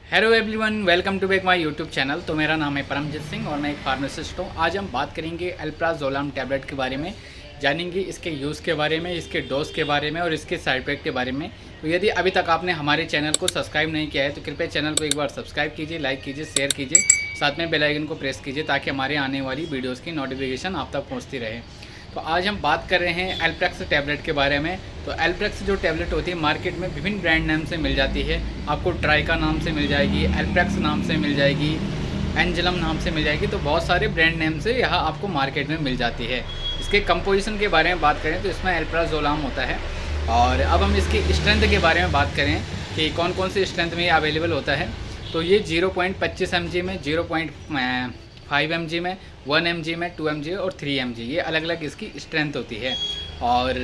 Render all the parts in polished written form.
Hello everyone, welcome to back my YouTube channel. तो मेरा नाम है परमजीत सिंह और मैं एक फार्मासिस्ट हूँ। आज हम बात करेंगे अल्प्राजोलम टैबलेट के बारे में, जानेंगे इसके यूज़ के बारे में, इसके डोज के बारे में और इसके साइड इफेक्ट के बारे में। तो यदि अभी तक आपने हमारे चैनल को सब्सक्राइब नहीं किया है तो कृपया चैनल को एक बार सब्सक्राइब कीजिए, लाइक कीजिए, शेयर कीजिए, साथ में बेल आइकन को प्रेस कीजिए ताकि हमारे आने वाली वीडियोज़ की नोटिफिकेशन आप तक पहुँचती रहे। तो आज हम बात कर रहे हैं एल्प्रेक्स टैबलेट के बारे में। तो एल्प्रेक्स जो टैबलेट होती है मार्केट में विभिन्न ब्रांड नाम से मिल जाती है। आपको ट्राइका नाम से मिल जाएगी, एल्प्रेक्स नाम से मिल जाएगी, एंजलम नाम से मिल जाएगी। तो बहुत सारे ब्रांड नेम से यह आपको मार्केट में मिल जाती है। इसके कंपोजिशन के बारे में बात करें तो इसमें अल्प्राजोलम होता है। और अब हम इसकी स्ट्रेंथ के बारे में बात करें कि कौन कौन सी स्ट्रेंथ में अवेलेबल होता है। तो ये 0.25 mg में, 0.5 mg में, 1 mg में, 2 mg और 3 mg, ये अलग अलग इसकी स्ट्रेंथ होती है। और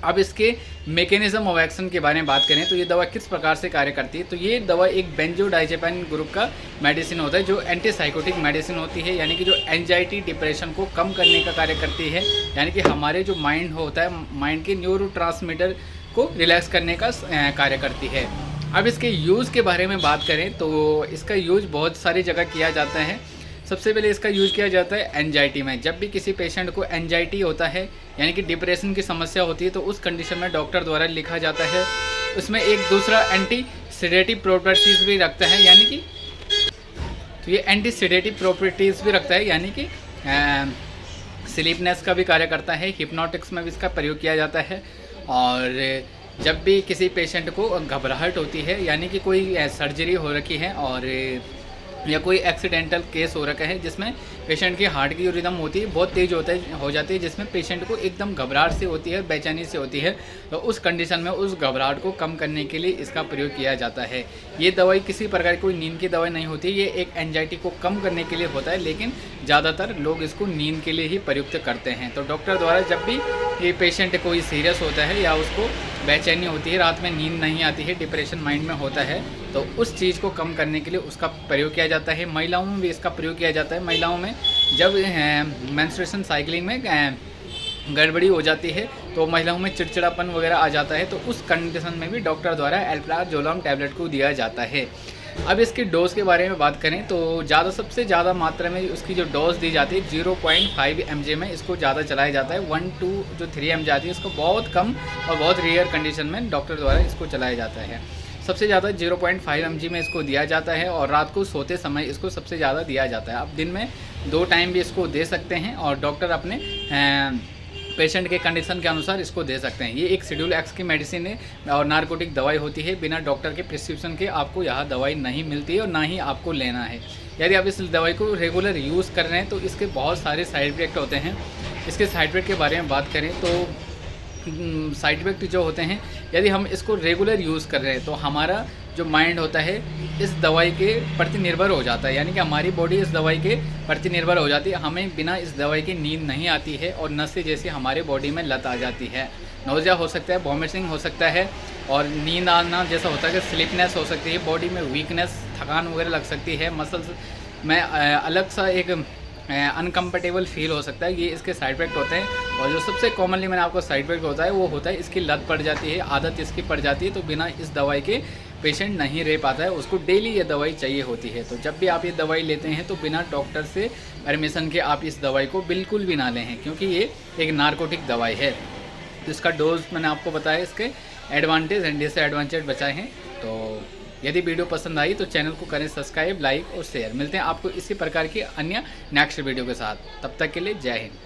अब इसके मेकेनिज़्म ऑफ एक्शन के बारे में बात करें तो ये दवा किस प्रकार से कार्य करती है। तो ये दवा एक बेंजोडाइजेपाइन ग्रुप का मेडिसिन होता है जो एंटीसाइकोटिक मेडिसिन होती है, यानी कि जो एंजाइटी डिप्रेशन को कम करने का कार्य करती है। यानी कि हमारे जो माइंड होता है, माइंड के न्यूरोट्रांसमीटर को रिलैक्स करने का कार्य करती है। अब इसके यूज़ के बारे में बात करें तो इसका यूज़ बहुत सारी जगह किया जाता है। सबसे पहले इसका यूज़ किया जाता है एंजाइटी में। जब भी किसी पेशेंट को एंजाइटी होता है यानी कि डिप्रेशन की समस्या होती है तो उस कंडीशन में डॉक्टर द्वारा लिखा जाता है। उसमें एक दूसरा एंटी सिडेटिव प्रॉपर्टीज़ भी रखता है, यानी कि तो ये एंटी सिडेटिव प्रॉपर्टीज़ भी रखता है, यानी कि स्लीपनेस का भी कार्य करता है। हिप्नोटिक्स में भी इसका प्रयोग किया जाता है। और जब भी किसी पेशेंट को घबराहट होती है, यानी कि कोई सर्जरी हो रखी है और या कोई एक्सीडेंटल केस हो रखा है जिसमें पेशेंट की हार्ट की जो रिदम होती है बहुत तेज़ हो जाती है, जिसमें पेशेंट को एकदम घबराहट से होती है, बेचैनी से होती है। तो उस कंडीशन में उस घबराहट को कम करने के लिए इसका प्रयोग किया जाता है। ये दवाई किसी प्रकार की कोई नींद की दवाई नहीं होती, ये एक एंजाइटी को कम करने के लिए होता है, लेकिन ज़्यादातर लोग इसको नींद के लिए ही प्रयुक्त करते हैं। तो डॉक्टर द्वारा जब भी ये पेशेंट कोई सीरियस होता है या उसको बेचैनी होती है, रात में नींद नहीं आती है, डिप्रेशन माइंड में होता है, तो उस चीज़ को कम करने के लिए उसका प्रयोग किया जाता है। महिलाओं में भी इसका प्रयोग किया जाता है। महिलाओं में जब मेंस्ट्रुएशन साइकिलिंग में गड़बड़ी हो जाती है तो महिलाओं में चिड़चिड़ापन वगैरह आ जाता है, तो उस कंडीशन में भी डॉक्टर द्वारा अल्प्राजोलम टैबलेट को दिया जाता है। अब इसकी डोज़ के बारे में बात करें तो सबसे ज़्यादा मात्रा में उसकी जो डोज दी जाती है 0.5 mg में इसको ज़्यादा चलाया जाता है। 1 to 3 mg आती है इसको बहुत कम और बहुत रेयर कंडीशन में डॉक्टर द्वारा इसको चलाया जाता है। सबसे ज़्यादा 0.5 mg में इसको दिया जाता है और रात को सोते समय इसको सबसे ज़्यादा दिया जाता है। आप दिन में 2 टाइम भी इसको दे सकते हैं और डॉक्टर अपने पेशेंट के कंडीशन के अनुसार इसको दे सकते हैं। ये एक शेड्यूल एक्स की मेडिसिन है और नारकोटिक दवाई होती है। बिना डॉक्टर के प्रिस्क्रिप्शन के आपको यह दवाई नहीं मिलती है और ना ही आपको लेना है। यदि आप इस दवाई को रेगुलर यूज़ कर रहे हैं तो इसके बहुत सारे साइड इफेक्ट होते हैं। इसके साइड इफेक्ट के बारे में बात करें तो साइड इफेक्ट जो होते हैं, यदि हम इसको रेगुलर यूज़ कर रहे हैं तो हमारा जो माइंड होता है इस दवाई के प्रति निर्भर हो जाता है, यानी कि हमारी बॉडी इस दवाई के प्रति निर्भर हो जाती है। हमें बिना इस दवाई की नींद नहीं आती है और नशे जैसी हमारे बॉडी में लत आ जाती है। नौजिया हो सकता है, वॉमिटिंग हो सकता है और नींद आना जैसा होता है कि स्लीपनेस हो सकती है, बॉडी में वीकनेस, थकान वगैरह लग सकती है, मसल्स में अलग सा एक अनकम्फर्टेबल फील हो सकता है। ये इसके साइड इफेक्ट होते हैं। और जो सबसे कॉमनली मैंने आपको साइड इफेक्ट होता है वो होता है इसकी लत पड़ जाती है, आदत इसकी पड़ जाती है। तो बिना इस दवाई के पेशेंट नहीं रह पाता है, उसको डेली ये दवाई चाहिए होती है। तो जब भी आप ये दवाई लेते हैं तो बिना डॉक्टर से परमिशन के आप इस दवाई को बिल्कुल भी ना लें, क्योंकि ये एक नारकोटिक दवाई है। तो इसका डोज मैंने आपको बताया, इसके एडवांटेज एंड डिसएडवांटेज बताए हैं। तो यदि वीडियो पसंद आई तो चैनल को करें सब्सक्राइब, लाइक और शेयर। मिलते हैं आपको इसी प्रकार की अन्य नेक्स्ट वीडियो के साथ। तब तक के लिए जय हिंद।